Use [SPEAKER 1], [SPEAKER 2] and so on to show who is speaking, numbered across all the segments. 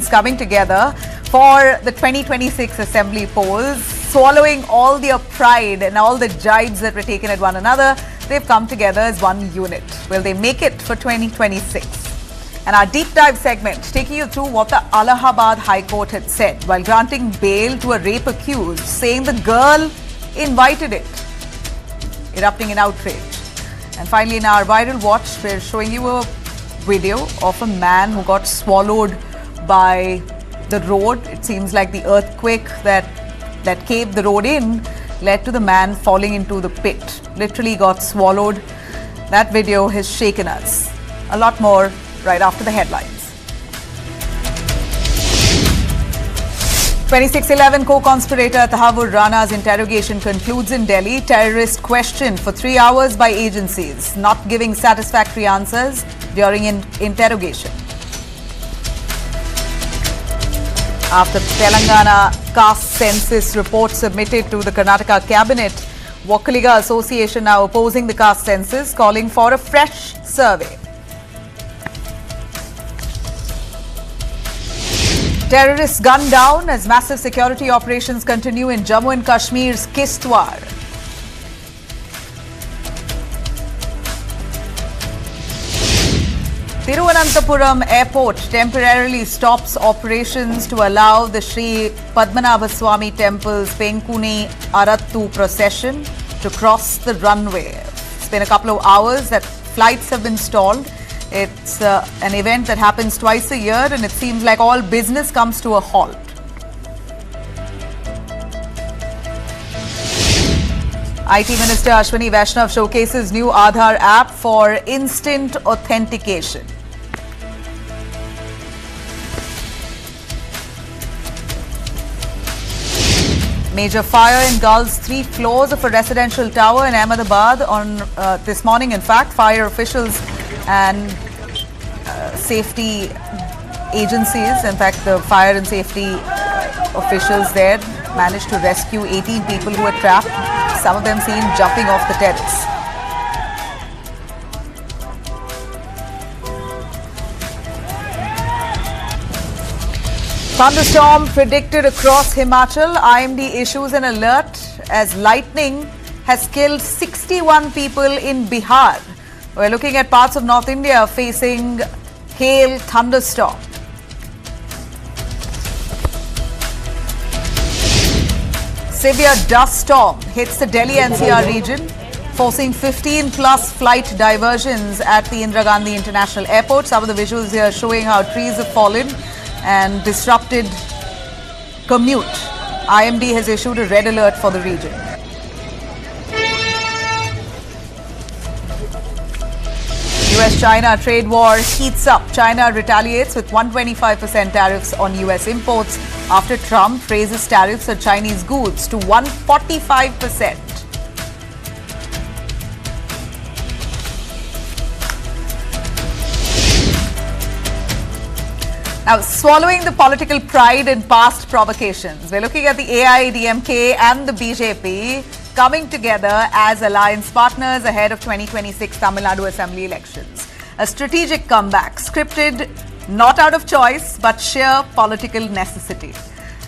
[SPEAKER 1] coming together for the 2026 Assembly polls, swallowing all their pride and all the jibes that were taken at one another. They've come together as one unit. Will they make it for 2026? And our deep dive segment taking you through what the Allahabad High Court had said while granting bail to a rape accused, saying the girl invited it, erupting in outrage. And finally, in our viral watch, we're showing you a video of a man who got swallowed by the road. It seems like the earthquake that caved the road in led to the man falling into the pit. Literally got swallowed. That video has shaken us. A lot more right after the headlines. 2611 co-conspirator Tahawwur Rana's interrogation concludes in Delhi. Terrorist questioned for 3 hours by agencies, not giving satisfactory answers during interrogation. After Telangana caste census report submitted to the Karnataka cabinet, Vokkaliga Association now opposing the caste census, calling for a fresh survey. Terrorists gunned down as massive security operations continue in Jammu and Kashmir's Kishtwar. Thiruvananthapuram Airport temporarily stops operations to allow the Sri Padmanabhaswamy Temple's Penkuni Arattu procession to cross the runway. It's been a couple of hours that flights have been stalled. It's an event that happens twice a year, and it seems like all business comes to a halt. IT Minister Ashwini Vaishnav showcases new Aadhaar app for instant authentication. Major fire engulfs 3 floors of a residential tower in Ahmedabad on this morning. In fact, fire officials and safety agencies, in fact, the fire and safety officials there managed to rescue 18 people who were trapped. Some of them seen jumping off the terrace. Thunderstorm predicted across Himachal. IMD issues an alert as lightning has killed 61 people in Bihar. We're looking at parts of North India facing hail thunderstorm. Severe dust storm hits the Delhi NCR region, forcing 15 plus flight diversions at the Indira Gandhi International Airport. Some of the visuals here showing how trees have fallen and disrupted commute. IMD has issued a red alert for the region. US-China trade war heats up. China retaliates with 125% tariffs on US imports after Trump raises tariffs on Chinese goods to 145%. Now, swallowing the political pride in past provocations, we're looking at the AIADMK and the BJP coming together as alliance partners ahead of 2026 Tamil Nadu Assembly elections. A strategic comeback, scripted not out of choice, but sheer political necessity.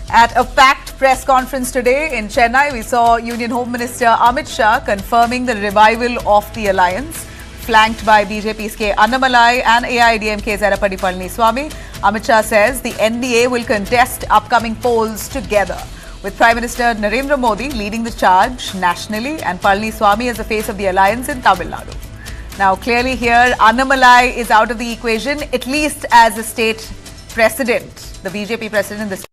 [SPEAKER 1] At a packed press conference today in Chennai, we saw Union Home Minister Amit Shah confirming the revival of the alliance, flanked by BJP's K. Annamalai and AIADMK's Edappadi Palanieswamy. Amit Shah says the NDA will contest upcoming polls together, with Prime Minister Narendra Modi leading the charge nationally and Palanieswamy as the face of the alliance in Tamil Nadu. Now, clearly here, Annamalai is out of the equation, at least as a state president, the BJP president is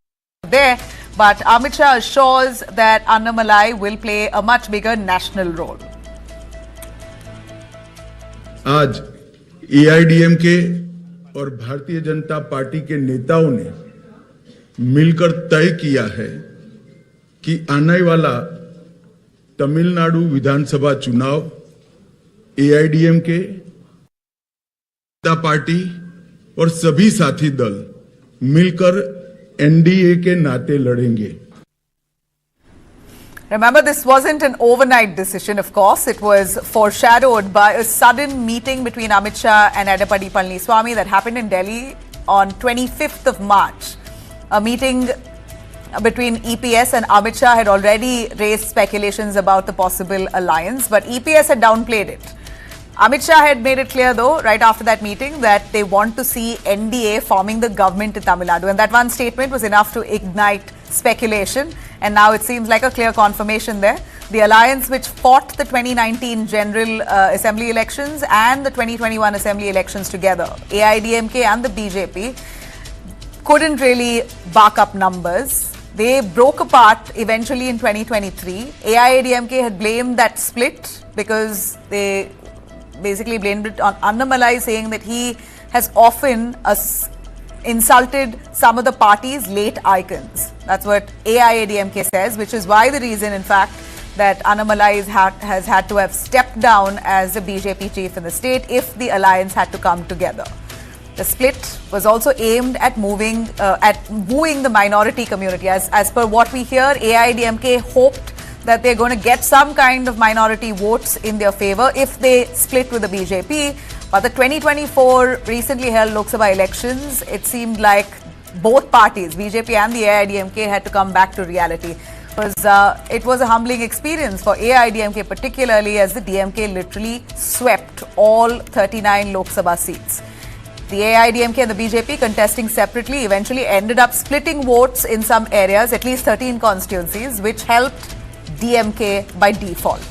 [SPEAKER 1] there, but Amit Shah assures that Annamalai will play a much bigger national role.
[SPEAKER 2] आज AIADMK और Bharatiya Janata party के नेताओं ने मिलकर तय किया है कि आने वाला तमिलनाडु विधानसभा चुनाव AIADMK, जनता पार्टी और सभी साथी दल मिलकर NDA के नाते लड़ेंगे.
[SPEAKER 1] Remember, this wasn't an overnight decision, of course. It was foreshadowed by a sudden meeting between Amit Shah and Edappadi Palanieswamy that happened in Delhi on 25th of March. A meeting between EPS and Amit Shah had already raised speculations about the possible alliance, but EPS had downplayed it. Amit Shah had made it clear, though, right after that meeting, that they want to see NDA forming the government in Tamil Nadu. And that one statement was enough to ignite speculation. And now it seems like a clear confirmation there. The alliance which fought the 2019 General Assembly elections and the 2021 Assembly elections together, AIADMK and the BJP, couldn't really bark up numbers. They broke apart eventually in 2023. AIADMK had blamed that split because they basically blamed it on Annamalai, saying that he has often insulted some of the party's late icons. That's what AIADMK says, which is why the reason, in fact, that Annamalai has had to have stepped down as the BJP chief in the state if the alliance had to come together. The split was also aimed at wooing the minority community. As per what we hear, AIADMK hoped that they're going to get some kind of minority votes in their favor if they split with the BJP. But the 2024 recently held Lok Sabha elections, it seemed like both parties, BJP and the AIADMK, had to come back to reality. It was a humbling experience for AIADMK, particularly as the DMK literally swept all 39 Lok Sabha seats. The AIADMK and the BJP, contesting separately, eventually ended up splitting votes in some areas, at least 13 constituencies, which helped DMK by default.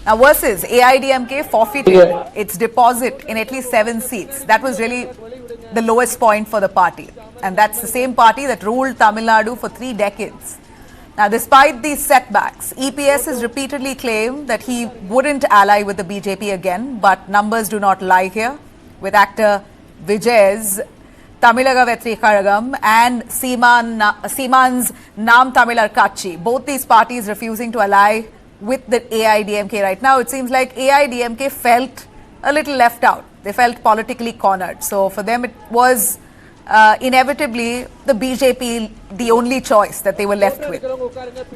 [SPEAKER 1] Now, versus AIADMK forfeited its deposit in at least 7 seats. That was really the lowest point for the party. And that's the same party that ruled Tamil Nadu for 3 decades. Now, despite these setbacks, EPS has repeatedly claimed that he wouldn't ally with the BJP again, but numbers do not lie here. With actor Vijay's Tamilaga Vetri Karagam and Seeman's Nam Tamilar Kachi, both these parties refusing to ally with the AIADMK right now, it seems like AIADMK felt a little left out. They felt politically cornered. So for them, it was inevitably the BJP the only choice that they were left with.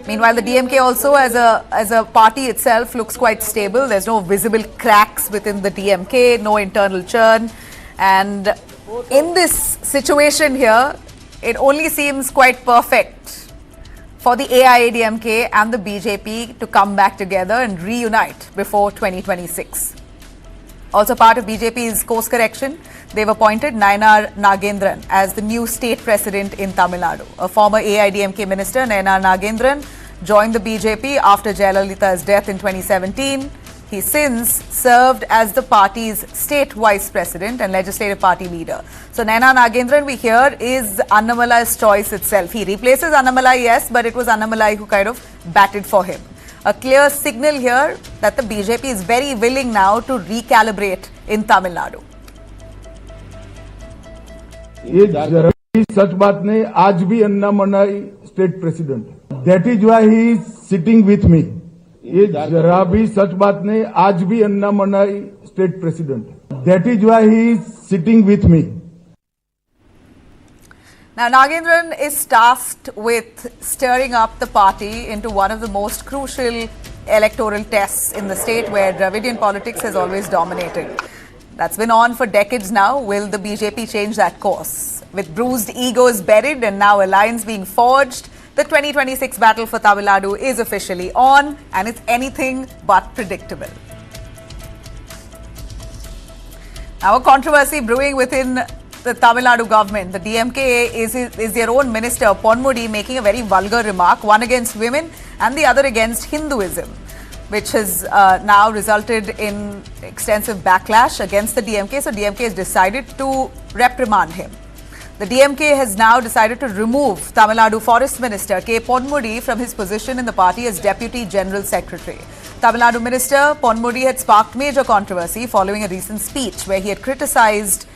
[SPEAKER 1] Meanwhile, the DMK also as a party itself looks quite stable. There's no visible cracks within the DMK, no internal churn. And in this situation here, it only seems quite perfect for the AIADMK and the BJP to come back together and reunite before 2026. Also part of BJP's course correction, they've appointed Nayanar Nagendran as the new state president in Tamil Nadu. A former AIADMK minister, Nayanar Nagendran, joined the BJP after Jayalalitha's death in 2017. He since served as the party's state vice president and legislative party leader. So Nayanar Nagendran, we hear, is Annamalai's choice itself. He replaces Annamalai, yes, but it was Annamalai who kind of batted for him. A clear signal here that the BJP is very willing now to recalibrate in Tamil Nadu.
[SPEAKER 2] ये जरा भी सच बात नहीं, आज भी Annamalai state president, that is why he is sitting with me. ये जरा भी सच बात नहीं, आज भी Annamalai state president, that is why he is sitting with me.
[SPEAKER 1] Now, Nagendran is tasked with stirring up the party into one of the most crucial electoral tests in the state where Dravidian politics has always dominated. That's been on for decades now. Will the BJP change that course? With bruised egos buried and now alliance being forged, the 2026 battle for Tamil Nadu is officially on, and it's anything but predictable. Now, a controversy brewing within the Tamil Nadu government. The DMK is their own minister, Ponmudi, making a very vulgar remark, one against women and the other against Hinduism, which has now resulted in extensive backlash against the DMK. So DMK has decided to reprimand him. The DMK has now decided to remove Tamil Nadu Forest Minister K. Ponmudi from his position in the party as Deputy General Secretary. Tamil Nadu Minister Ponmudi had sparked major controversy following a recent speech where he had criticized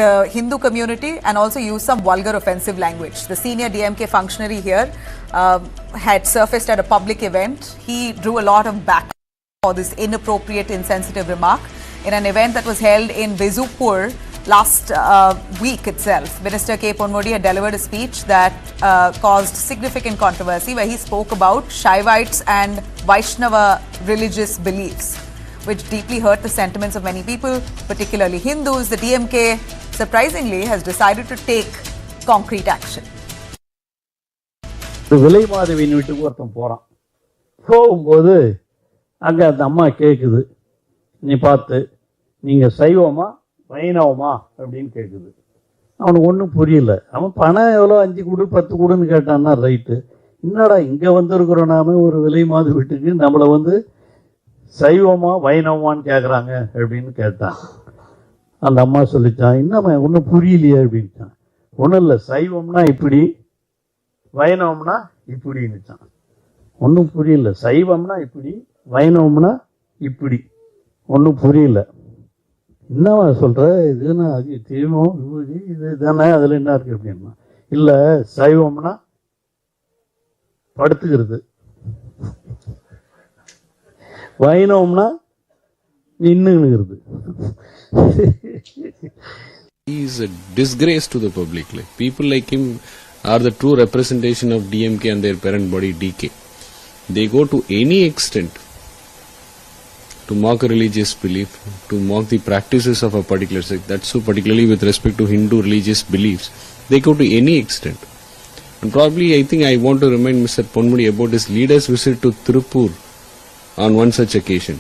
[SPEAKER 1] the Hindu community and also used some vulgar offensive language. The senior DMK functionary here had surfaced at a public event. He drew a lot of backlash for this inappropriate, insensitive remark in an event that was held in Vizupur last week itself. Minister K. Ponmudi had delivered a speech that caused significant controversy where he spoke about Shaivites and Vaishnava religious beliefs, which deeply hurt the sentiments of many people, particularly Hindus. The DMK surprisingly has decided to take concrete action.
[SPEAKER 3] விலை மாதவியின் வீட்டுக்கு ஒருத்தன் போகிறான். போகும்போது அங்கே அந்த அம்மா கேட்குது, நீ பார்த்து நீங்கள் சைவமா வைணவமா அப்படின்னு கேட்குது. அவனுக்கு ஒன்றும் புரியல. அவன் பணம் எவ்வளோ 5 கொடு 10 கொடுன்னு கேட்டான்னா ரைட்டு. என்னடா இங்கே வந்திருக்கிறோம் நாம ஒரு விலை மாத வீட்டுக்கு, நம்மளை சைவமா வைணவமான்னு கேட்குறாங்க அப்படின்னு கேட்டான். அந்த அம்மா சொல்லிச்சான், என்னம்மா ஒன்றும் புரியலையே அப்படின்ட்டான். ஒன்றும் இல்லை, சைவம்னா இப்படி வைணவம்னா இப்படின்னுச்சான். ஒன்றும் புரியல. சைவம்னா இப்படி வைணவம்னா இப்படி, ஒன்றும் புரியல. என்னவா சொல்கிற, இதுன்னா அது தீபம் விபூதி இது தானே, அதில் என்ன இருக்குது அப்படின்னா, இல்லை சைவம்னா படுத்துக்கிறது, வைணவம்னா நின்னுங்கிறது.
[SPEAKER 4] He is a disgrace to the public. Like, people like him are the true representation of DMK and their parent body DK. They go to any extent to mock a religious belief, to mock the practices of a particular sect. That's so particularly with respect to Hindu religious beliefs. They go to any extent. And probably I think I want to remind Mr. Ponmudi about his leader's visit to Tirupur on one such occasion.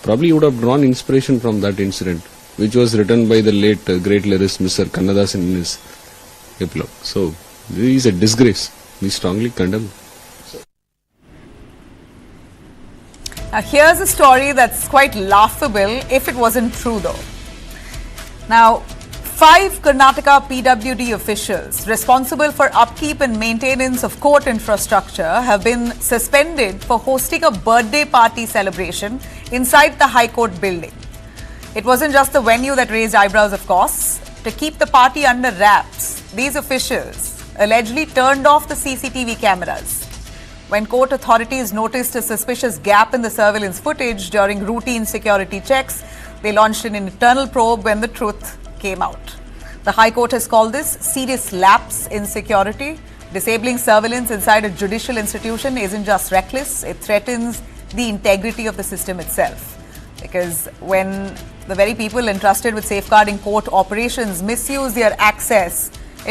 [SPEAKER 4] Probably he would have drawn inspiration from that incident, which was written by the late great lyricist Mr. Kannadasan in his epilogue. So, this is a disgrace. We strongly condemn.
[SPEAKER 1] Now, here's a story that's quite laughable if it wasn't true, though. Now, 5 Karnataka PWD officials responsible for upkeep and maintenance of court infrastructure have been suspended for hosting a birthday party celebration inside the High Court building. It wasn't just the venue that raised eyebrows, of course. To keep the party under wraps, these officials allegedly turned off the CCTV cameras. When court authorities noticed a suspicious gap in the surveillance footage during routine security checks, they launched an internal probe when the truth came out. The High Court has called this serious lapse in security. Disabling surveillance inside a judicial institution isn't just reckless, it threatens the integrity of the system itself. Because when the very people entrusted with safeguarding court operations misuse their access,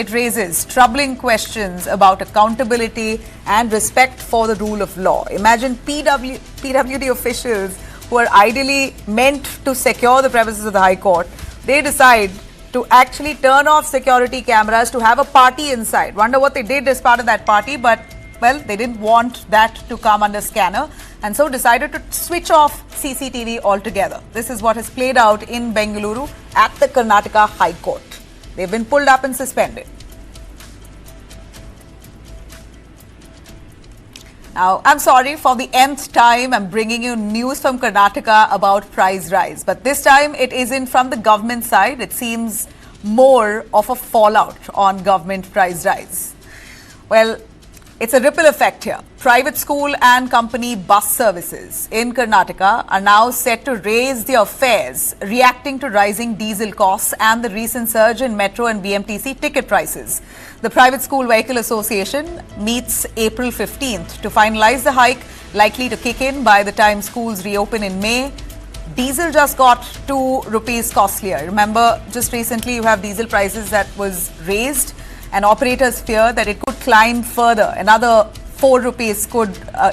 [SPEAKER 1] it raises troubling questions about accountability and respect for the rule of law. Imagine PWD officials who are ideally meant to secure the premises of the High Court, they decide to actually turn off security cameras to have a party inside. Wonder what they did as part of that party, but well, they didn't want that to come under scanner and so decided to switch off CCTV altogether. This is what has played out in Bengaluru at the Karnataka High Court. They've been pulled up and suspended. Now, I'm sorry for the nth time I'm bringing you news from Karnataka about price rise. But this time it isn't from the government side. It seems more of a fallout on government price rise. Well, it's a ripple effect here. Private school and company bus services in Karnataka are now set to raise their fares, reacting to rising diesel costs and the recent surge in metro and BMTC ticket prices. The Private School Vehicle Association meets April 15th to finalize the hike, likely to kick in by the time schools reopen in May. Diesel just got 2 rupees costlier. Remember, just recently you have diesel prices that was raised, and operators fear that it could climb further. Another 4 rupees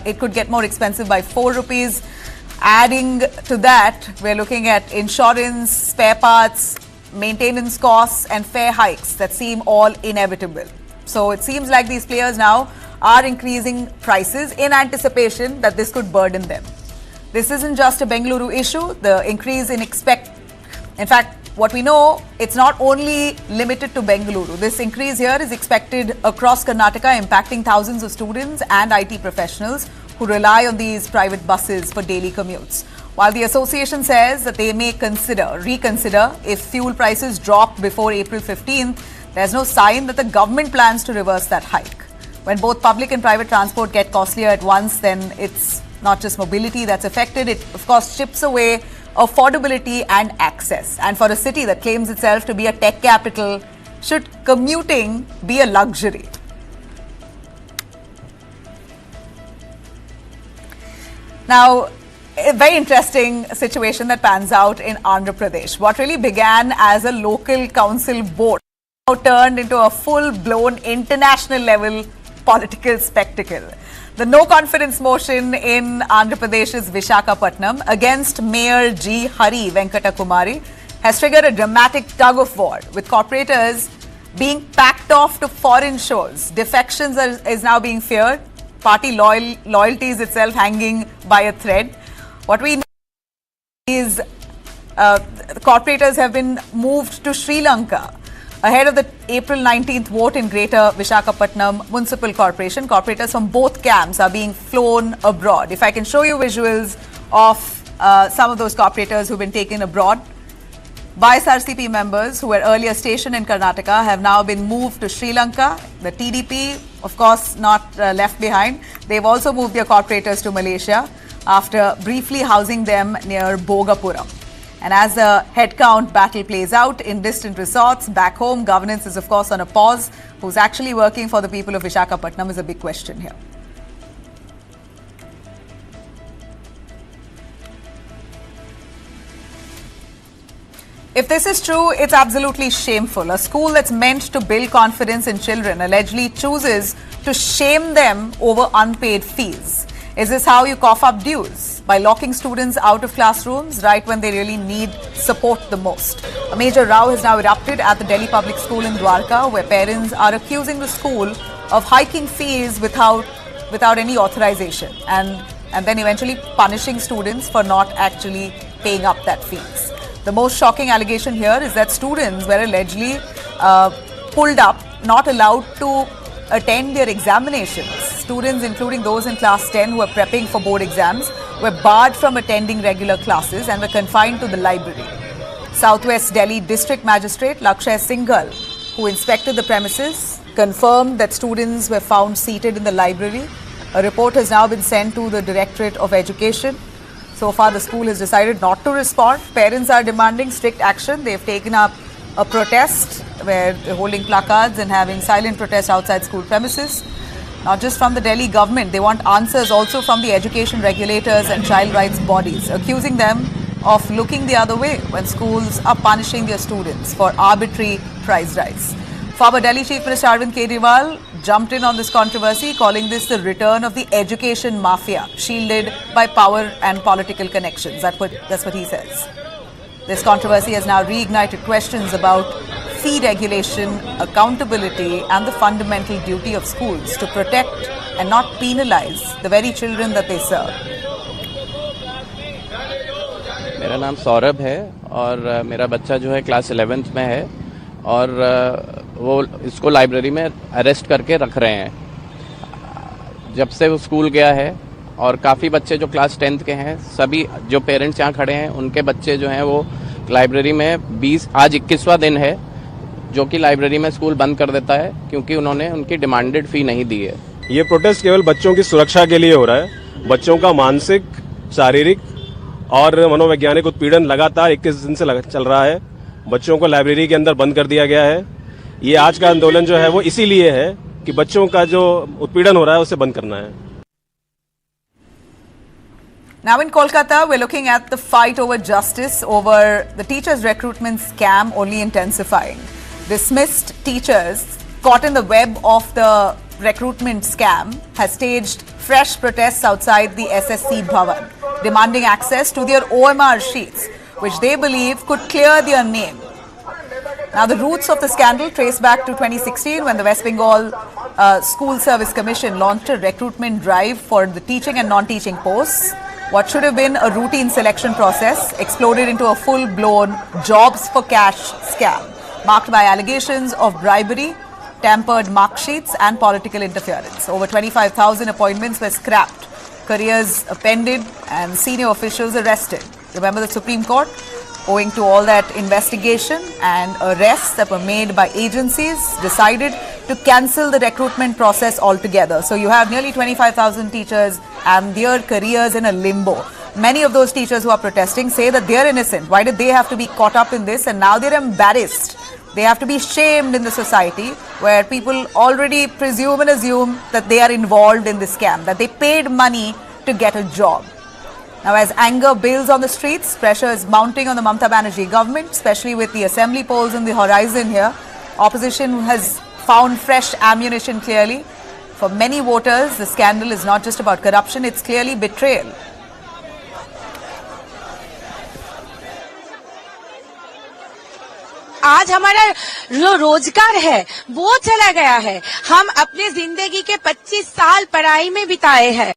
[SPEAKER 1] it could get more expensive by 4 rupees. Adding to that, we're looking at insurance, spare parts, maintenance costs and fare hikes that seem all inevitable. So it seems like these players now are increasing prices in anticipation that this could burden them. This isn't just a Bengaluru issue. The increase in fact, what we know, it's not only limited to Bengaluru. This increase here is expected across Karnataka, impacting thousands of students and IT professionals who rely on these private buses for daily commutes. While the association says that they may reconsider if fuel prices drop before April 15th, there's no sign that the government plans to reverse that hike. When both public and private transport get costlier at once, then it's not just mobility that's affected. It, of course, chips away affordability and access. And for a city that claims itself to be a tech capital, should commuting be a luxury? Now, A very interesting situation that pans out in Andhra Pradesh. What really began as a local council board now turned into a full-blown international level political spectacle. The no confidence motion in Andhra Pradesh's Visakhapatnam against Mayor G. Hari Venkata Kumari has triggered a dramatic tug of war, with corporators being packed off to foreign shores. Defections is now being feared. Party loyalties itself hanging by a thread. What we know is corporators have been moved to Sri Lanka ahead of the April 19th vote in Greater Visakhapatnam Municipal Corporation. Corporators from both camps are being flown abroad. If I can show you visuals of some of those corporators who've been taken abroad. BJP members who were earlier stationed in Karnataka have now been moved to Sri Lanka. The TDP, of course, not left behind. They've also moved their corporators to Malaysia after briefly housing them near Bogapuram. And as the headcount battle plays out in distant resorts, back home, governance is, of course, on a pause. Who's actually working for the people of Visakhapatnam is a big question here. If this is true, it's absolutely shameful. A school that's meant to build confidence in children allegedly chooses to shame them over unpaid fees. Is this how you cough up dues? By locking students out of classrooms right when they really need support the most. A major row has now erupted at the Delhi Public School in Dwarka, where parents are accusing the school of hiking fees without any authorization and then eventually punishing students for not actually paying up that fees. The most shocking allegation here is that students were allegedly pulled up, not allowed to attend their examinations. Students, including those in class 10 who were prepping for board exams, were barred from attending regular classes and were confined to the library. Southwest Delhi District Magistrate Lakshay Singhal, who inspected the premises, confirmed that students were found seated in the library. A report has now been sent to the Directorate of Education. So far, the school has decided not to respond. Parents are demanding strict action. They've taken up a protest where they're holding placards and having silent protests outside school premises. Not just from the Delhi government, they want answers also from the education regulators and child rights bodies, accusing them of looking the other way when schools are punishing their students for arbitrary price rise. Former Delhi Chief Minister Arvind Kejriwal jumped in on this controversy, calling this the return of the education mafia, shielded by power and political connections. That's what he says. This controversy has now reignited questions about fee regulation, accountability, and the fundamental duty of schools to protect and not penalize the very children that they serve.
[SPEAKER 5] मेरा नाम सौरभ है और मेरा बच्चा जो है class 11th में है और वो इसको लाइब्रेरी में अरेस्ट करके रख रहे हैं। जब से वो स्कूल गया है और काफ़ी बच्चे जो क्लास 10th के हैं, सभी जो पेरेंट्स यहाँ खड़े हैं उनके बच्चे जो हैं वो लाइब्रेरी में आज 21वां दिन है जो कि लाइब्रेरी में स्कूल बंद कर देता है क्योंकि उन्होंने उनकी डिमांडेड फ़ी नहीं दी है।
[SPEAKER 6] ये प्रोटेस्ट केवल बच्चों की सुरक्षा के लिए हो रहा है। बच्चों का मानसिक, शारीरिक और मनोवैज्ञानिक उत्पीड़न लगातार 21 दिन से चल रहा है। बच्चों को लाइब्रेरी के अंदर बंद कर दिया गया है। ये आज का आंदोलन जो है वो इसीलिए है कि बच्चों का जो उत्पीड़न हो रहा है उसे बंद करना है।
[SPEAKER 1] Now in Kolkata, we're looking at the fight over justice over the teachers' recruitment scam only intensifying. Dismissed teachers caught in the web of the recruitment scam has staged fresh protests outside the SSC Bhavan, demanding access to their OMR sheets, which they believe could clear their name. Now, the roots of the scandal trace back to 2016 when the West Bengal School Service Commission launched a recruitment drive for the teaching and non-teaching posts. What should have been a routine selection process exploded into a full-blown jobs for cash scam, marked by allegations of bribery, tampered mark sheets and political interference. Over 25,000 appointments were scrapped, careers appended and senior officials arrested. Remember the Supreme Court, owing to all that investigation and arrests that were made by agencies, decided to cancel the recruitment process altogether. So you have nearly 25,000 teachers and their careers in a limbo. Many of those teachers who are protesting say that they're innocent. Why did they have to be caught up in this? And now they're embarrassed. They have to be shamed in the society where people already presume and assume that they are involved in this scam, that they paid money to get a job. Now, as anger builds on the streets, pressure is mounting on the Mamata Banerjee government, especially with the assembly polls in the horizon here. Opposition has found fresh ammunition clearly. For many voters, the scandal is not just about corruption, it's clearly betrayal.
[SPEAKER 7] आज हमारा जो रोजगार है वो चला गया है। हम अपने जिंदगी के 25 साल पढ़ाई में बिताए हैं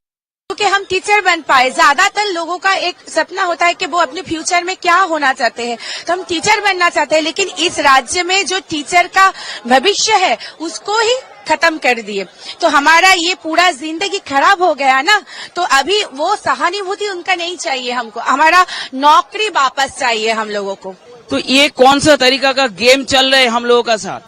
[SPEAKER 7] क्योंकि हम टीचर बन पाए। ज्यादातर लोगों का एक सपना होता है कि वो अपने फ्यूचर में क्या होना चाहते हैं, तो हम टीचर बनना चाहते हैं, लेकिन इस राज्य में जो टीचर का भविष्य है उसको ही खत्म कर दिए, तो हमारा ये पूरा जिंदगी खराब हो गया ना। तो अभी वो सहानुभूति उनका नहीं चाहिए, हमको हमारा नौकरी वापस चाहिए हम लोगों को।
[SPEAKER 8] तो ये कौन सा तरीका का गेम चल रहे हम लोगों का साथ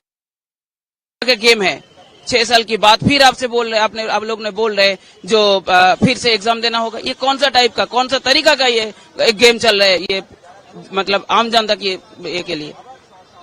[SPEAKER 8] का गेम है। 6 साल की बात फिर आपसे बोल रहे, आप लोग ने बोल रहे जो फिर से एग्जाम देना होगा। ये कौन सा टाइप का, कौन सा तरीका का ये गेम चल रहा है। ये मतलब आम जनता के लिए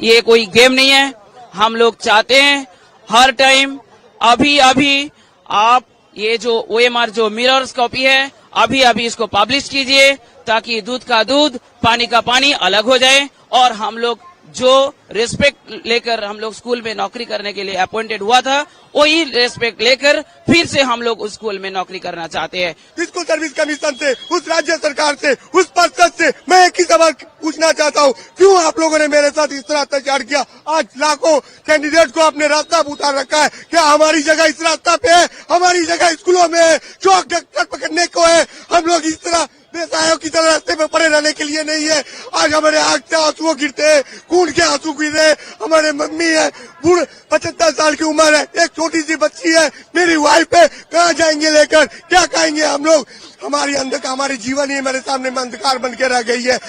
[SPEAKER 8] ये कोई गेम नहीं है। हम लोग चाहते हैं हर टाइम अभी आप ये जो OMR जो मिरर्स कॉपी है अभी इसको पब्लिश कीजिए ताकि दूध का दूध पानी का पानी अलग हो जाए और हम लोग जो रेस्पेक्ट लेकर हम लोग स्कूल में नौकरी करने के लिए अपॉइंटेड हुआ था वही रेस्पेक्ट लेकर फिर से हम लोग उस स्कूल में नौकरी करना चाहते हैं।
[SPEAKER 9] स्कूल सर्विस कमीशन से, उस राज्य सरकार से, उस परिषद से मैं एक ही सवाल पूछना चाहता हूँ, क्यों आप लोगों ने मेरे साथ इस तरह अत्याचार किया। आज लाखों कैंडिडेट को अपने रास्ता पर उतार रखा है। क्या हमारी जगह इस रास्ता पे है? हमारी जगह स्कूलों में है, चौक डॉक्टर पकड़ने को है। हम लोग इस तरह बेसहायों की तरह रास्ते पे पड़े रहने के लिए नहीं है। आज हमारे आंख से आंसू गिरते हैं, खून के आंसू गिर रहे। हमारे मम्मी है, बूढ़ 75 साल की उम्र है, एक छोटी सी बच्ची है, मेरी वाइफ है, कहाँ जाएंगे लेकर, क्या खाएंगे हम लोग। हमारी अंधकार, हमारी जीवन ही मेरे सामने अंधकार बन के रह गई है।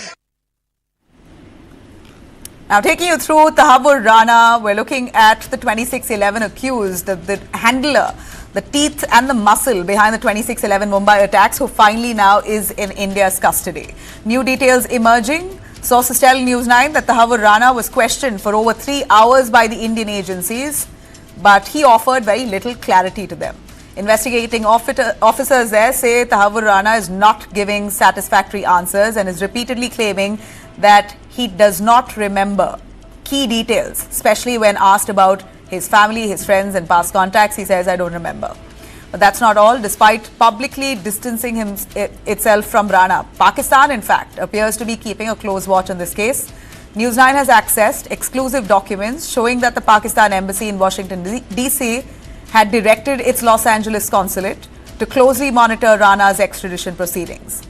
[SPEAKER 1] Now, taking you through Tahawwur Rana, we're looking at the 2611 accused, the handler, the teeth and the muscle behind the 2611 Mumbai attacks, who finally now is in India's custody. New details emerging. Sources tell News 9 that Tahawwur Rana was questioned for over 3 hours by the Indian agencies, but he offered very little clarity to them. Investigating officers there say Tahawwur Rana is not giving satisfactory answers and is repeatedly claiming that he does not remember key details, especially when asked about his family, his friends and past contacts. He says, I don't remember. But that's not all. Despite publicly distancing itself from Rana, Pakistan, in fact, appears to be keeping a close watch on this case. News 9 has accessed exclusive documents showing that the Pakistan embassy in Washington, D.C. had directed its Los Angeles consulate to closely monitor Rana's extradition proceedings.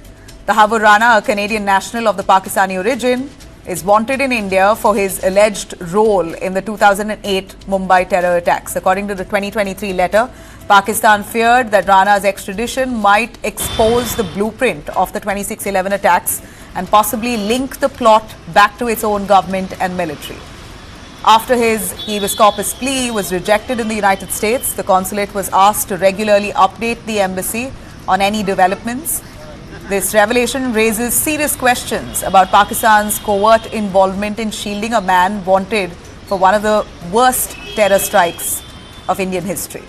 [SPEAKER 1] Tahawwur Rana, a Canadian national of the Pakistani origin, is wanted in India for his alleged role in the 2008 Mumbai terror attacks. According to the 2023 letter, Pakistan feared that Rana's extradition might expose the blueprint of the 2611 attacks and possibly link the plot back to its own government and military. After his habeas corpus plea was rejected in the United States, the consulate was asked to regularly update the embassy on any developments. This revelation raises serious questions about Pakistan's covert involvement in shielding a man wanted for one of the worst terror strikes of Indian history.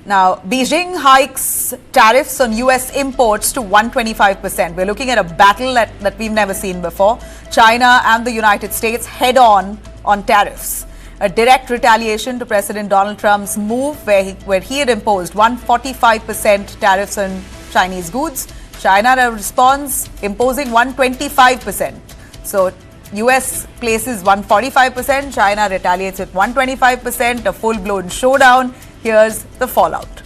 [SPEAKER 1] Now, Beijing hikes tariffs on US imports to 125%. We're looking at a battle that we've never seen before. China and the United States head on tariffs. A direct retaliation to President Donald Trump's move where he had imposed 145% tariffs on Chinese goods. China now responds imposing 125%. So US places 145%, China retaliates with 125%, a full-blown showdown. Here's the fallout.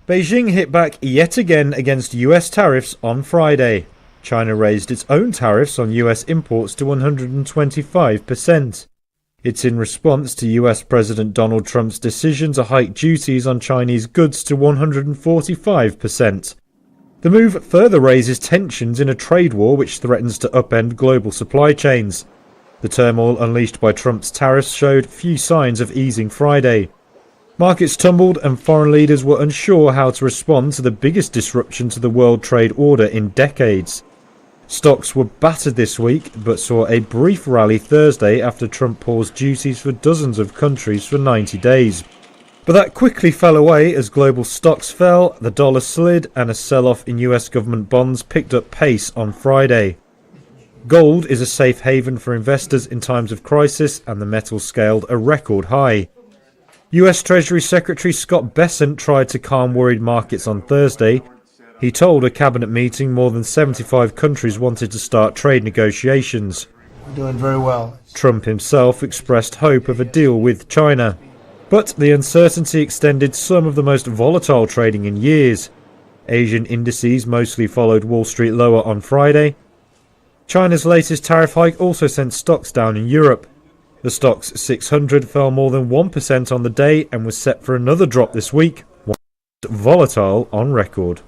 [SPEAKER 10] Beijing hit back yet again against US tariffs on Friday. China raised its own tariffs on US imports to 125%. It's in response to US President Donald Trump's decision to hike duties on Chinese goods to 145%. The move further raises tensions in a trade war which threatens to upend global supply chains. The turmoil unleashed by Trump's tariffs showed few signs of easing Friday. Markets tumbled and foreign leaders were unsure how to respond to the biggest disruption to the world trade order in decades. Stocks were battered this week, but saw a brief rally Thursday after Trump paused duties for dozens of countries for 90 days. But that quickly fell away as global stocks fell, the dollar slid, and a sell-off in US government bonds picked up pace on Friday. Gold is a safe haven for investors in times of crisis, and the metal scaled a record high. US Treasury Secretary Scott Bessent tried to calm worried markets on Thursday. He told a cabinet meeting more than 75 countries wanted to start trade negotiations.
[SPEAKER 11] We're doing very well.
[SPEAKER 10] Trump himself expressed hope of a deal with China. But the uncertainty extended some of the most volatile trading in years. Asian indices mostly followed Wall Street lower on Friday. China's latest tariff hike also sent stocks down in Europe. The Stoxx 600 fell more than 1% on the day and was set for another drop this week, one of the most volatile on record.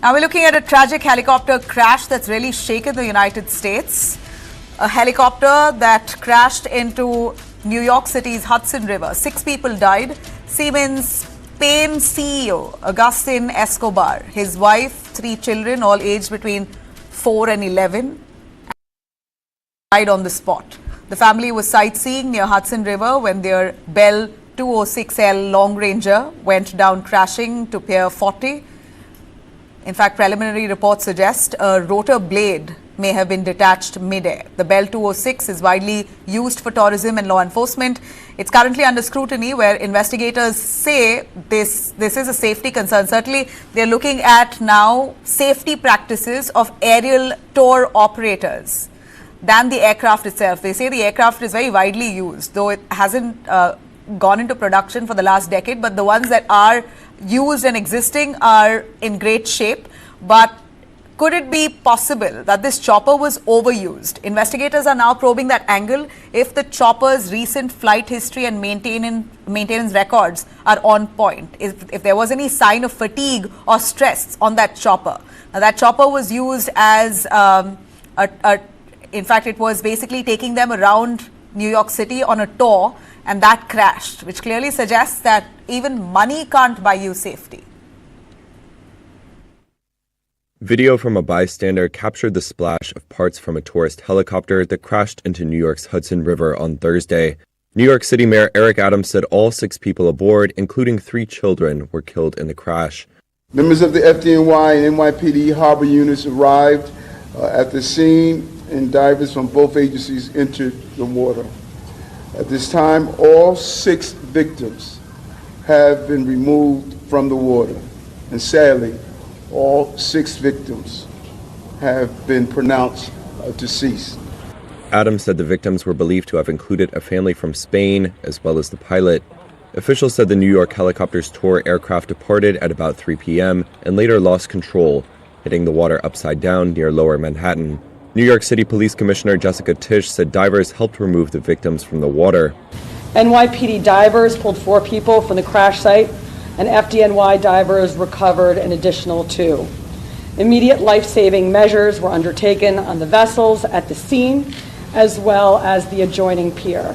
[SPEAKER 1] Now we're looking at a tragic helicopter crash that's really shaken the United States. A helicopter that crashed into New York City's Hudson River. 6 people died. Siemens Spain CEO Agustin Escobar, his wife, 3 children, all aged between 4 and 11, died on the spot. The family was sightseeing near Hudson River when their Bell 206L Long Ranger went down crashing to Pier 40. In fact, preliminary reports suggest a rotor blade may have been detached mid-air. The Bell 206 is widely used for tourism and law enforcement. It's currently under scrutiny, where investigators say this is a safety concern. Certainly, they're looking at now safety practices of aerial tour operators than the aircraft itself. They say the aircraft is very widely used, though it hasn't gone into production for the last decade, but the ones that are used and existing are in great shape. But could it be possible that this chopper was overused? Investigators are now probing that angle if the chopper's recent flight history and maintenance records are on point. If there was any sign of fatigue or stress on that chopper. Now, that chopper was used as, in fact, it was basically taking them around New York City on a tour, and that crashed, which clearly suggests that even money can't buy you safety.
[SPEAKER 12] Video from a bystander captured the splash of parts from a tourist helicopter that crashed into New York's Hudson River on Thursday. New York City Mayor Eric Adams said all 6 people aboard, including 3 children, were killed in the crash.
[SPEAKER 2] Members of the FDNY and NYPD harbor units arrived at the scene, and divers from both agencies entered the water. At this time, all 6 victims have been removed from the water, and sadly, all 6 victims have been pronounced deceased.
[SPEAKER 12] Adams said the victims were believed to have included a family from Spain, as well as the pilot. Officials said the New York helicopter's tour aircraft departed at about 3 p.m. and later lost control, hitting the water upside down near Lower Manhattan. New York City Police Commissioner Jessica Tisch said divers helped remove the victims from the water.
[SPEAKER 13] NYPD divers pulled 4 people from the crash site, and FDNY divers recovered an additional 2. Immediate life-saving measures were undertaken on the vessels at the scene, as well as the adjoining pier.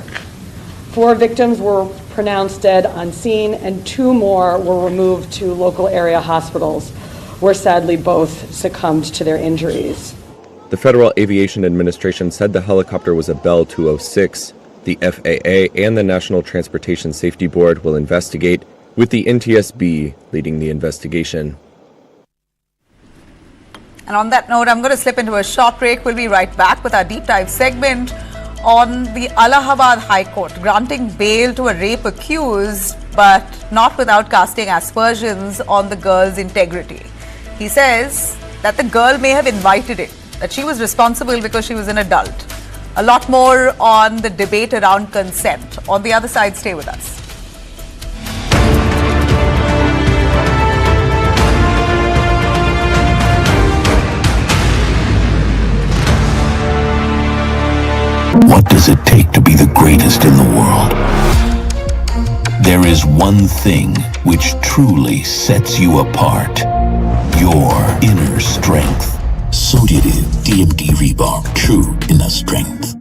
[SPEAKER 13] 4 victims were pronounced dead on scene, and 2 more were removed to local area hospitals, where sadly both succumbed to their injuries.
[SPEAKER 12] The Federal Aviation Administration said the helicopter was a Bell 206. The FAA and the National Transportation Safety Board will investigate, with the NTSB leading the investigation.
[SPEAKER 1] And on that note, I'm going to slip into a short break. We'll be right back with our deep dive segment on the Allahabad High Court granting bail to a rape accused, but not without casting aspersions on the girl's integrity. He says that the girl may have invited it, that she was responsible because she was an adult. A lot more on the debate around consent. On the other side, stay with us.
[SPEAKER 14] What does it take to be the greatest in the world? There is one thing which truly sets you apart. Your inner strength. So did DMD Remark, true inner strength.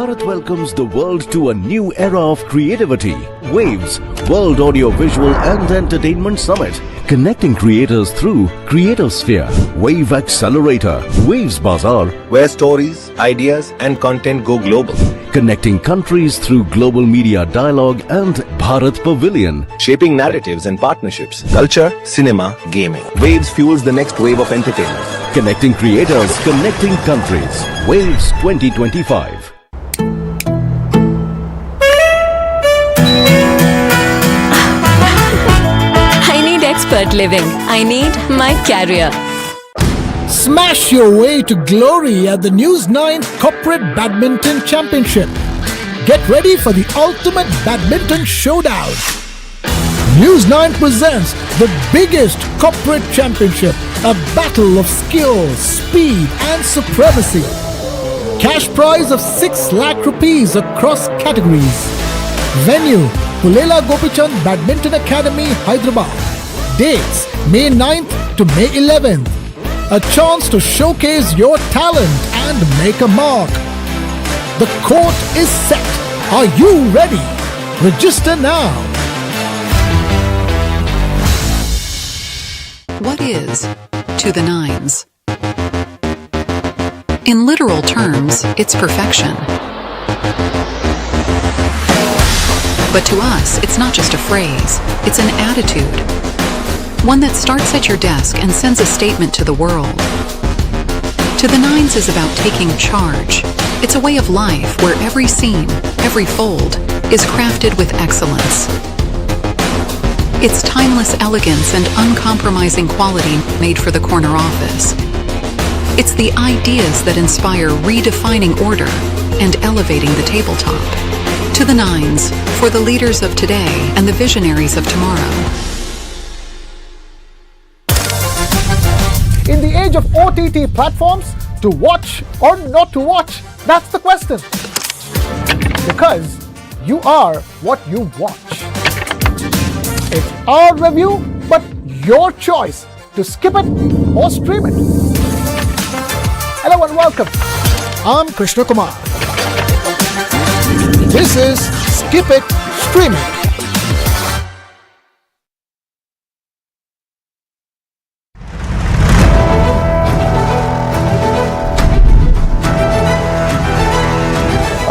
[SPEAKER 11] Bharat welcomes the world to a new era of creativity. Waves, World Audio-Visual and Entertainment Summit. Connecting creators through Creative Sphere. Wave Accelerator. Waves Bazaar.
[SPEAKER 15] Where stories, ideas and content go global.
[SPEAKER 11] Connecting countries through global media dialogue and Bharat Pavilion.
[SPEAKER 15] Shaping narratives and partnerships. Culture, cinema, gaming. Waves fuels the next wave of entertainment.
[SPEAKER 11] Connecting creators, connecting countries. Waves 2025.
[SPEAKER 16] I need expert living. I need my career.
[SPEAKER 17] Smash your way to glory at the News 9 Corporate Badminton Championship. Get ready for the ultimate badminton showdown. News 9 presents the biggest corporate championship, a battle of skill, speed and supremacy. Cash prize of 6 lakh rupees across categories. Venue, Pulela Gopichand Badminton Academy, Hyderabad. Dates, May 9th to May 11th. A chance to showcase your talent and make a mark. The court is set. Are you ready? Register now.
[SPEAKER 18] What is to the nines? In literal terms, it's perfection. But to us, it's not just a phrase, it's an attitude. One that starts at your desk and sends a statement to the world. To the nines is about taking charge. It's a way of life where every seam, every fold, is crafted with excellence. It's timeless elegance and uncompromising quality made for the corner office. It's the ideas that inspire redefining order and elevating the tabletop. To the nines, for the leaders of today and the visionaries of tomorrow.
[SPEAKER 17] In the age of OTT platforms, to watch or not to watch, that's the question. Because you are what you watch. It's our review, but your choice to skip it or stream it. Hello and welcome. I'm Krishna Kumar. This is Skip It, Stream It.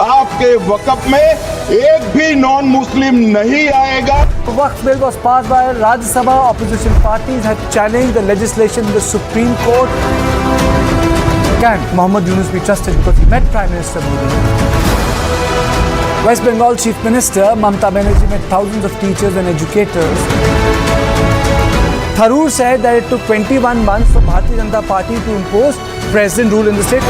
[SPEAKER 2] आपके वक़्फ़ में एक भी non Muslim नहीं आएगा.
[SPEAKER 19] Waqf bill was passed by Rajya Sabha. Opposition parties have challenged the legislation in the Supreme Court. Can Mohammad Yunus be trusted because he met Prime Minister Modi? West Bengal Chief Minister Mamata Banerjee met thousands of teachers and educators. Tahawwur said that it took 21 months for Bharatiya Janata Party to impose president rule in the state.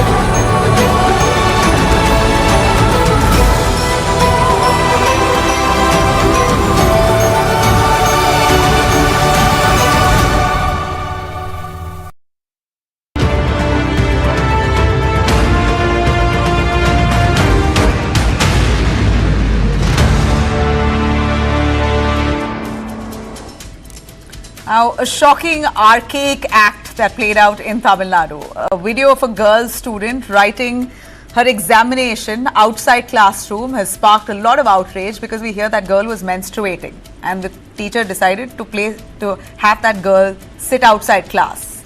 [SPEAKER 1] Now, a shocking, archaic act that played out in Tamil Nadu. A video of a girl student writing her examination outside classroom has sparked a lot of outrage because we hear that girl was menstruating and the teacher decided to have that girl sit outside class.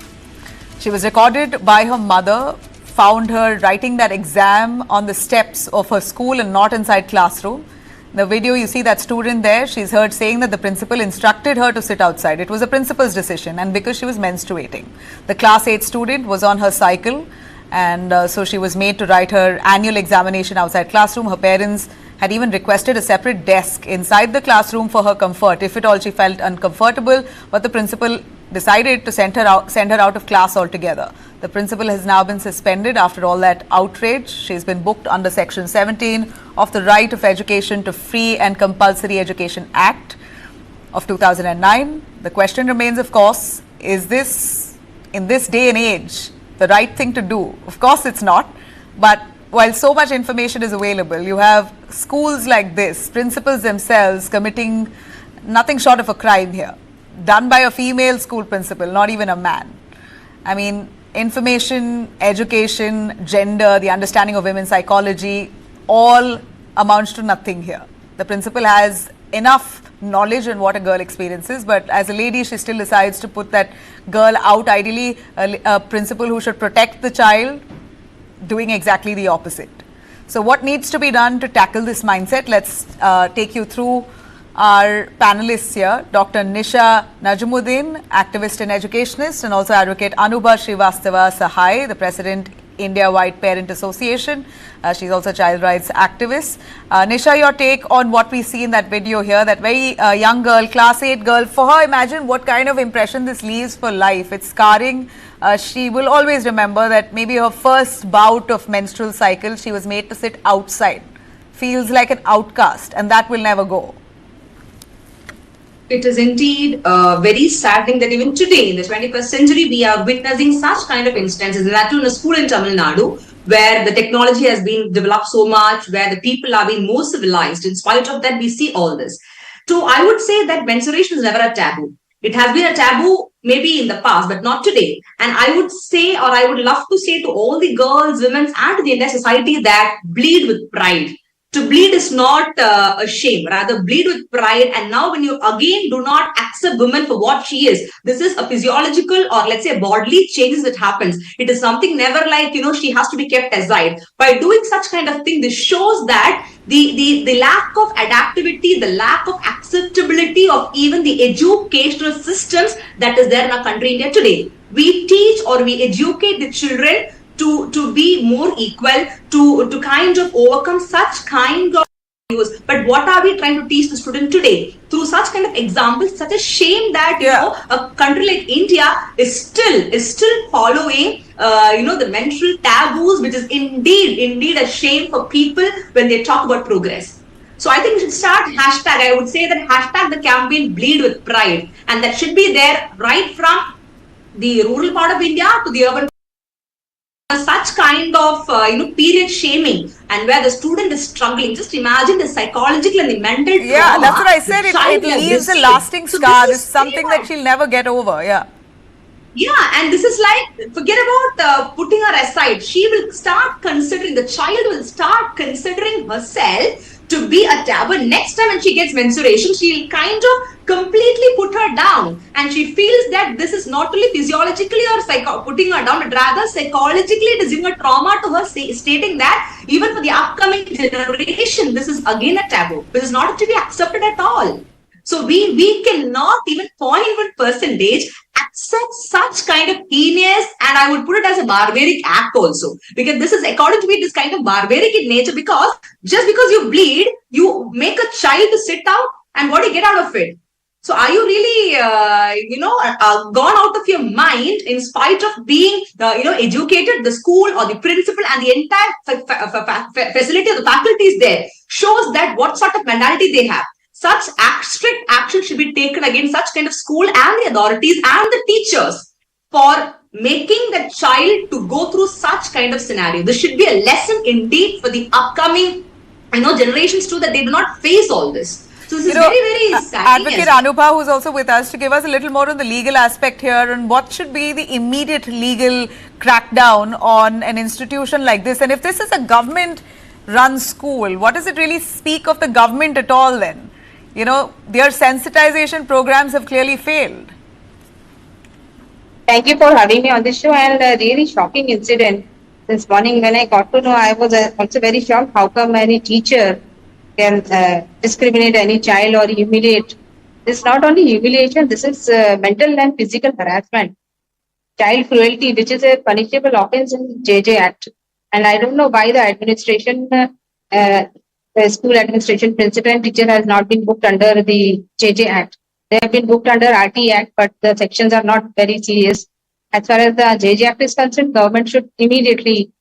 [SPEAKER 1] She was recorded by her mother, found her writing that exam on the steps of her school and not inside classroom. The video, you see that student there, she's heard saying that the principal instructed her to sit outside. It was the principal's decision and because she was menstruating. The class 8 student was on her cycle and so she was made to write her annual examination outside classroom. Her parents had even requested a separate desk inside the classroom for her comfort, if at all she felt uncomfortable, but the principal decided to send her out of class altogether. The principal has now been suspended after all that outrage. She's been booked under Section 17 of the Right of Education to Free and Compulsory Education Act of 2009. The question remains, of course, is this, in this day and age, the right thing to do? Of course it's not, but while so much information is available, you have schools like this, principals themselves committing nothing short of a crime here, done by a female school principal, not even a man. I mean, information, education, gender, the understanding of women's psychology, all amounts to nothing here. The principal has enough knowledge on what a girl experiences, but as a lady, she still decides to put that girl out. Ideally, a principal who should protect the child, doing exactly the opposite. So what needs to be done to tackle this mindset? Let's take you through our panelists here. Dr. Nisha Najmuddin, activist and educationist, and also advocate Anubha Srivastava Sahai, the president, India White Parent Association. She's also a child rights activist. Nisha, your take on what we see in that video here, that very young girl, class 8 girl. For her, imagine what kind of impression this leaves for life. It's scarring. She will always remember that maybe her first bout of menstrual cycle, she was made to sit outside. Feels like an outcast, and that will never go.
[SPEAKER 20] It is indeed a very sad thing that even today in the 21st century, we are witnessing such kind of instances, and that too in a school in Tamil Nadu, where the technology has been developed so much, where the people are being more civilized. In spite of that, we see all this. So I would say that menstruation is never a taboo. It has been a taboo maybe in the past, but not today. And I would say, or I would love to say to all the girls, women, and to the entire society that bleed with pride. To bleed is not a shame, rather bleed with pride. And now when you again do not accept women for what she is, this is a physiological or let's say bodily changes that happens. It is something never like, she has to be kept aside. By doing such kind of thing, this shows that the lack of adaptability, the lack of acceptability of even the educational systems that is there in our country India today. We teach or we educate the children to be more equal, to kind of overcome such kind of issues. But what are we trying to teach the student today? Through such kind of examples, such a shame that a country like India is still following the menstrual taboos, which is indeed a shame for people when they talk about progress. So I think we should start hashtag. I would say that hashtag the campaign bleed with pride, and that should be there right from the rural part of India to the urban. Such kind of period shaming, and where the student is struggling. Just imagine the psychological and the mental trauma.
[SPEAKER 1] Yeah, that's what I said. It leaves a lasting scar. It's something that she'll never get over. Yeah,
[SPEAKER 20] and this is like, forget about putting her aside. She will start considering, the child will start considering herself to be a taboo. Next time when she gets menstruation, she'll kind of completely put her down, and she feels that this is not only physiologically or putting her down, but rather psychologically it is giving a trauma to her, stating that even for the upcoming generation, this is again a taboo. This is not to be accepted at all. So we cannot even 0.1% accept such kind of heinous, and I would put it as a barbaric act also, because this is, according to me, it is kind of barbaric in nature, because just because you bleed, you make a child to sit down, and what do you get out of it? So are you really, gone out of your mind in spite of being, educated? The school or the principal and the entire facility of the faculties there shows that what sort of mentality they have. Such strict action should be taken against such kind of school and the authorities and the teachers for making the child to go through such kind of scenario. This should be a lesson indeed for the upcoming, generations too, that they do not face all this. So this is very, very sad.
[SPEAKER 1] Advocate Anubha, who's also with us, to give us a little more on the legal aspect here and what should be the immediate legal crackdown on an institution like this. And if this is a government-run school, what does it really speak of the government at all then? Their sensitization programs have clearly failed.
[SPEAKER 21] Thank you for having me on this show, and a really shocking incident. This morning when I got to know, I was also very shocked how come any teacher can discriminate any child or humiliate. This is not only humiliation, this is mental and physical harassment. Child cruelty, which is a punishable offense in JJ Act. And I don't know why the administration, the school administration principal and teacher has not been booked under the JJ Act. They have been booked under RT Act, but the sections are not very serious. As far as the JJ Act is concerned, government should immediately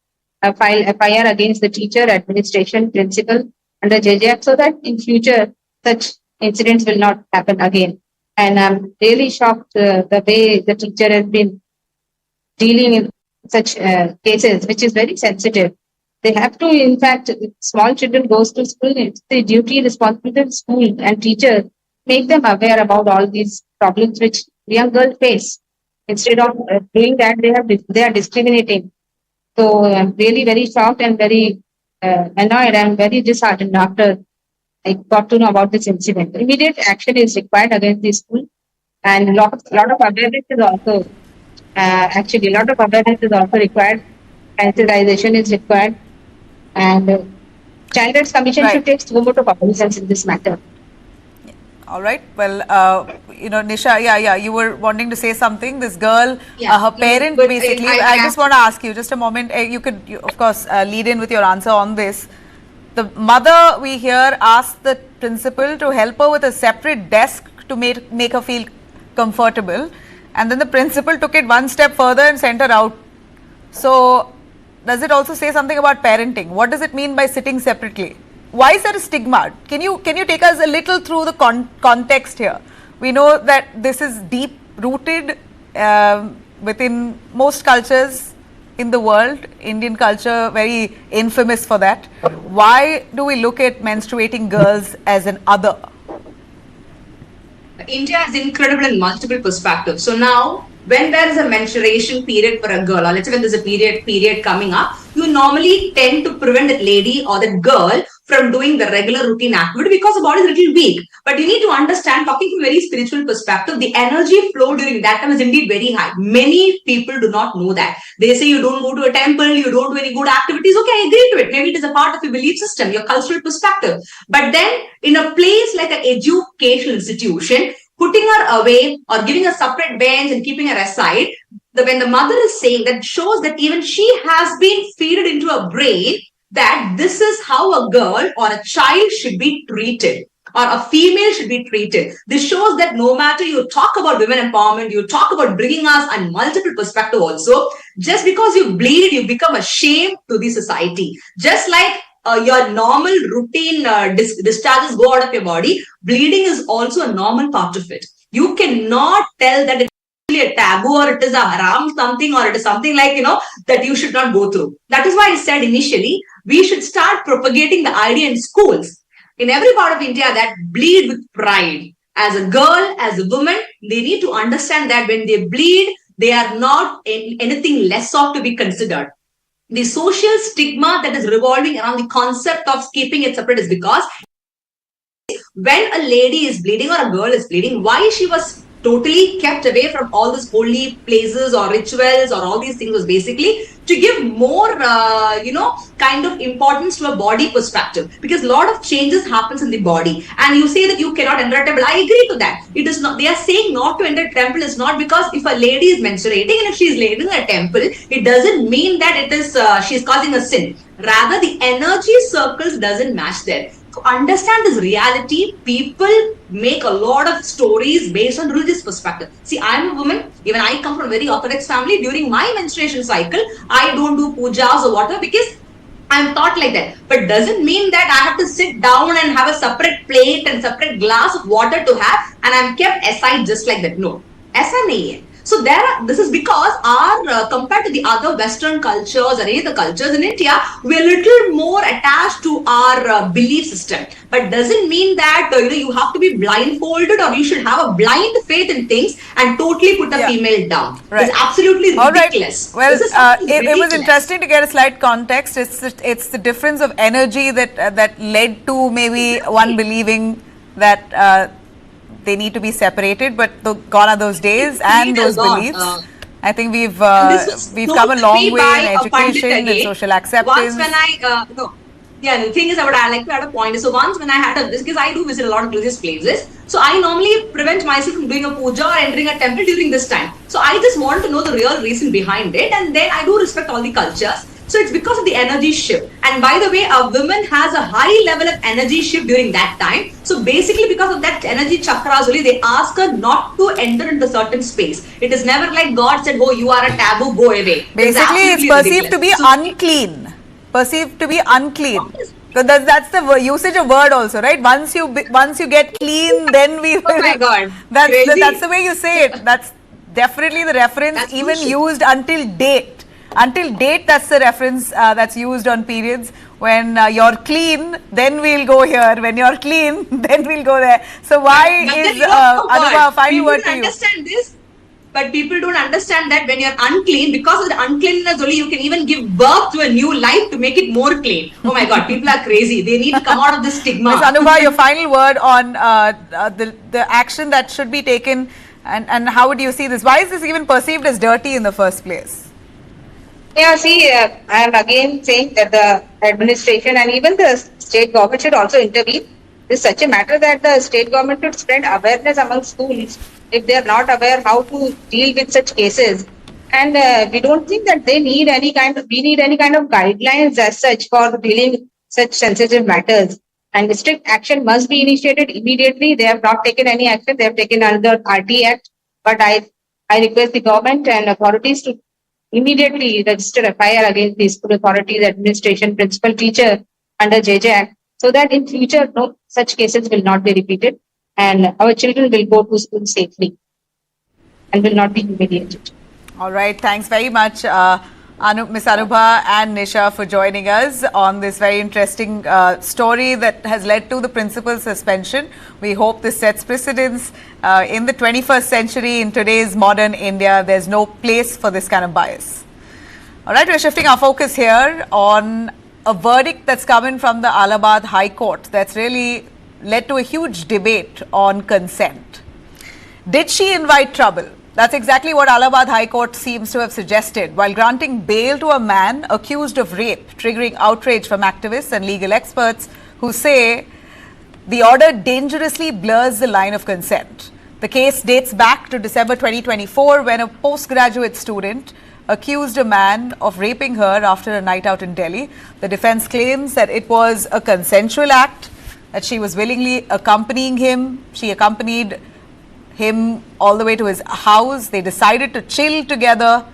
[SPEAKER 21] file FIR against the teacher, administration, principal under JJ Act, so that in future such incidents will not happen again. And I'm really shocked the way the teacher has been dealing in such cases, which is very sensitive. They have to, in fact, small children goes to school, it's the duty, responsibility of school and teacher, make them aware about all these problems which young girls face. Instead of doing that, they are discriminating. So I'm really very shocked and very annoyed. I'm very disheartened after I got to know about this incident. Immediate action is required against the school, and lot of awareness is also actually a lot of awareness is also required. Sensitization is required, and Child Rights Commission should take sumo cognizance in this matter.
[SPEAKER 1] All right. Well, Nisha, you were wanting to say something. This girl, her parent,
[SPEAKER 20] but
[SPEAKER 1] basically.
[SPEAKER 20] I
[SPEAKER 1] I just want to ask you, just a moment. You could, of course, lead in with your answer on this. The mother, we hear, asked the principal to help her with a separate desk to make her feel comfortable, and then the principal took it one step further and sent her out. So, does it also say something about parenting? What does it mean by sitting separately? Why is there a stigma? Can you take us a little through the context here? We know that this is deep rooted within most cultures in the world. Indian culture very infamous for that. Why do we look at menstruating girls as an other?
[SPEAKER 20] India is incredible in multiple perspectives. So now, when there is a menstruation period for a girl, or let's say when there's a period coming up, you normally tend to prevent that lady or that girl from doing the regular routine activity because the body is a little weak. But you need to understand, talking from a very spiritual perspective, the energy flow during that time is indeed very high. Many people do not know that. They say you don't go to a temple, you don't do any good activities. Okay, I agree to it. Maybe it is a part of your belief system, your cultural perspective. But then in a place like an educational institution, putting her away or giving a separate bench and keeping her aside, when the mother is saying that, shows that even she has been feeded into her brain that this is how a girl or a child should be treated, or a female should be treated. This shows that no matter you talk about women empowerment, you talk about bringing us on multiple perspective also, just because you bleed, you become a shame to the society. Just like your normal routine discharges go out of your body, bleeding is also a normal part of it. You cannot tell that it's a taboo or it is a haram something, or it is something like, that you should not go through. That is why I said initially, we should start propagating the idea in schools, in every part of India, that bleed with pride. As a girl, as a woman, they need to understand that when they bleed, they are not anything less of to be considered. The social stigma that is revolving around the concept of keeping it separate is because when a lady is bleeding or a girl is bleeding, why she was totally kept away from all these holy places or rituals or all these things was basically to give more, kind of importance to a body perspective, because a lot of changes happens in the body. And you say that you cannot enter a temple. I agree to that. It is not. They are saying not to enter a temple is not because if a lady is menstruating and if she is laid in a temple, it doesn't mean that it is she is causing a sin. Rather, the energy circles doesn't match there. To understand this reality, people make a lot of stories based on religious perspective. See, I am a woman. Even I come from a very orthodox family. During my menstruation cycle, I don't do pujas or whatever because I'm taught like that. But doesn't mean that I have to sit down and have a separate plate and separate glass of water to have, and I'm kept aside just like that. No, aisa nahi hai. So this is because our compared to the other Western cultures or any other cultures in India, we are a little more attached to our belief system. But doesn't mean that you have to be blindfolded or you should have a blind faith in things and totally put a female down.
[SPEAKER 1] Right.
[SPEAKER 20] It's absolutely ridiculous.
[SPEAKER 1] Well, it was interesting to get a slight context. It's the difference of energy that led to maybe one believing that. They need to be separated, but gone are those days and those beliefs. I think we've come a long way in education and social acceptance.
[SPEAKER 20] Once when the thing is, I would like to add a point. So once when I had because I do visit a lot of religious places, so I normally prevent myself from doing a puja or entering a temple during this time. So I just want to know the real reason behind it, and then I do respect all the cultures. So it's because of the energy shift. And by the way, a woman has a high level of energy shift during that time. So basically because of that energy chakras only, they ask her not to enter into a certain space. It is never like God said, oh, you are a taboo, go away.
[SPEAKER 1] Basically, it's perceived to be unclean. Perceived to be unclean. So that's the usage of word also, right? Once you get clean, then we will.
[SPEAKER 20] Oh my God.
[SPEAKER 1] That's the way you say it. That's definitely the reference, that's even used until date. Until date, that's the reference that's used on periods. When you're clean, then we'll go here. When you're clean, then we'll go there. So why is Anubha, final word to you?
[SPEAKER 20] Understand this? but people don't understand that when you're unclean, because of the uncleanness only, you can even give birth to a new life to make it more clean. Oh my God, people are crazy. They need to come out of this stigma.
[SPEAKER 1] Ms. Anubha, your final word on the action that should be taken, and how would you see this? Why is this even perceived as dirty in the first place?
[SPEAKER 21] Yeah, see, I am again saying that the administration and even the state government should also intervene. This is such a matter that the state government should spread awareness among schools if they are not aware how to deal with such cases. And we don't think that we need any kind of guidelines as such for dealing such sensitive matters. And strict action must be initiated immediately. They have not taken any action. They have taken under RT Act. But I request the government and authorities to immediately register FIR against the school authorities, administration, principal, teacher under JJ Act, so that in future no such cases will not be repeated and our children will go to school safely and will not be humiliated.
[SPEAKER 1] All right, thanks very much, Ms. Anubha and Nisha, for joining us on this very interesting story that has led to the principal suspension. We hope this sets precedence in the 21st century. In today's modern India, there's no place for this kind of bias. All right, we're shifting our focus here on a verdict that's come in from the Allahabad High Court that's really led to a huge debate on consent. Did she invite trouble? That's exactly what Allahabad High Court seems to have suggested while granting bail to a man accused of rape, triggering outrage from activists and legal experts who say the order dangerously blurs the line of consent. The case dates back to December 2024 when a postgraduate student accused a man of raping her after a night out in Delhi. The defense claims that it was a consensual act, that she was willingly accompanying him. She accompanied him all the way to his house. They decided to chill together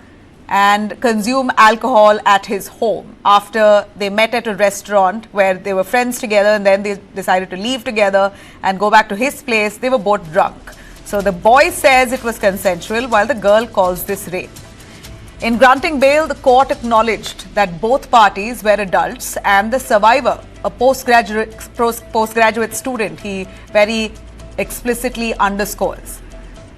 [SPEAKER 1] and consume alcohol at his home after they met at a restaurant where they were friends together, and then they decided to leave together and go back to his place. They were both drunk. So the boy says it was consensual while the girl calls this rape. In granting bail, the court acknowledged that both parties were adults and the survivor, a postgraduate student, he very explicitly underscores,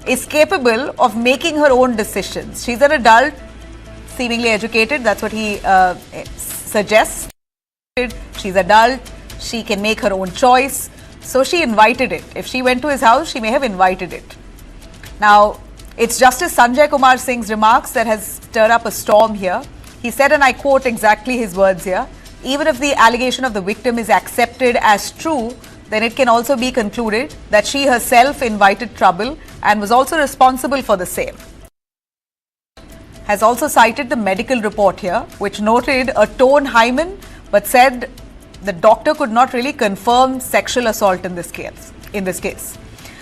[SPEAKER 1] is capable of making her own decisions. She's an adult, seemingly educated, that's what he suggests. She's adult, she can make her own choice, so she invited it. If she went to his house, she may have invited it. Now, it's Justice Sanjay Kumar Singh's remarks that has stirred up a storm here. He said, and I quote exactly his words here, even if the allegation of the victim is accepted as true, then it can also be concluded that she herself invited trouble and was also responsible for the same. Has also cited the medical report here, which noted a torn hymen, but said the doctor could not really confirm sexual assault in this case.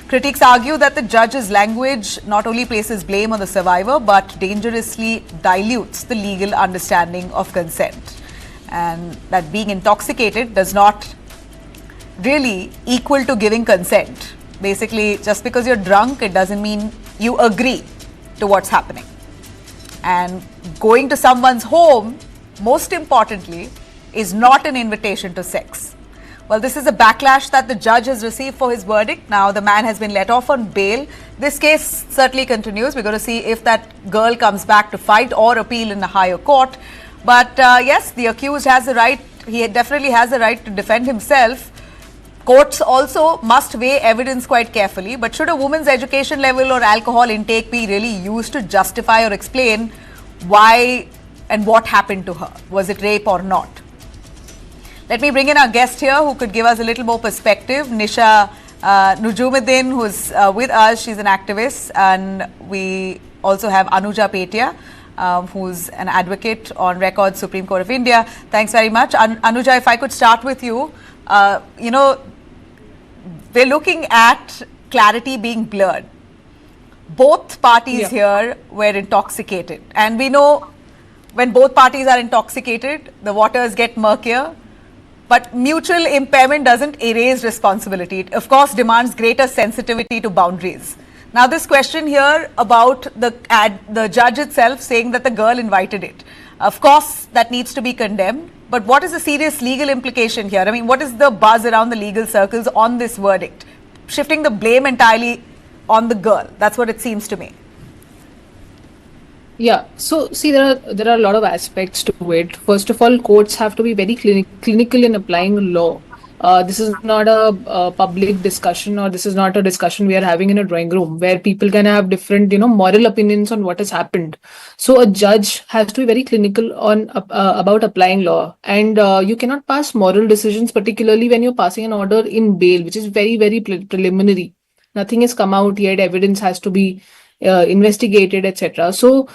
[SPEAKER 1] Critics argue that the judge's language not only places blame on the survivor, but dangerously dilutes the legal understanding of consent, and that being intoxicated does not really equal to giving consent. Basically, just because you're drunk, it doesn't mean you agree to what's happening. And going to someone's home, most importantly, is not an invitation to sex. Well, this is a backlash that the judge has received for his verdict. Now, the man has been let off on bail. This case certainly continues. We're going to see if that girl comes back to fight or appeal in the higher court. But yes, the accused has the right, he definitely has the right to defend himself. Courts also must weigh evidence quite carefully, but should a woman's education level or alcohol intake be really used to justify or explain why and what happened to her? Was it rape or not? Let me bring in our guest here who could give us a little more perspective. Nisha Nujumuddin, who's with us. She's an activist, and we also have Anuja Petia, who's an advocate on record, Supreme Court of India. Thanks very much. Anuja, if I could start with you. You know, we're looking at clarity being blurred. Both parties here were intoxicated. And we know when both parties are intoxicated, the waters get murkier. But mutual impairment doesn't erase responsibility. It, of course, demands greater sensitivity to boundaries. Now, this question here about the judge itself saying that the girl invited it. Of course, that needs to be condemned. But what is the serious legal implication here? I mean, what is the buzz around the legal circles on this verdict? Shifting the blame entirely on the girl. That's what it seems to me.
[SPEAKER 3] Yeah, so see, there are a lot of aspects to it. First of all, courts have to be very clinical in applying law. This is not a public discussion, or this is not a discussion we are having in a drawing room where people can have different, moral opinions on what has happened. So a judge has to be very clinical on about applying law, and you cannot pass moral decisions, particularly when you're passing an order in bail, which is very, very preliminary. Nothing has come out yet. Evidence has to be investigated, etc. So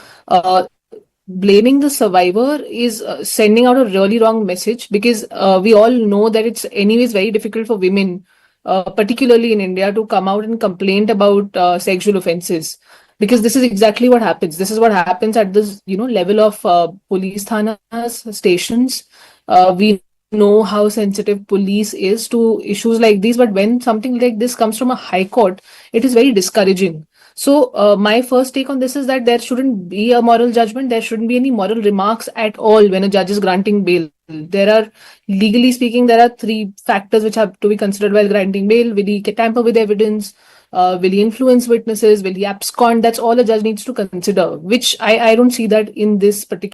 [SPEAKER 3] blaming the survivor is sending out a really wrong message, because we all know that it's anyways very difficult for women, particularly in India, to come out and complain about sexual offences, because this is exactly what happens. This is what happens at this level of police thanas, stations. We know how sensitive police is to issues like these, but when something like this comes from a high court, it is very discouraging. So my first take on this is that there shouldn't be a moral judgment. There shouldn't be any moral remarks at all when a judge is granting bail. Legally speaking, there are three factors which have to be considered while granting bail. Will he tamper with evidence? Will he influence witnesses? Will he abscond? That's all a judge needs to consider, which I don't see that in this particular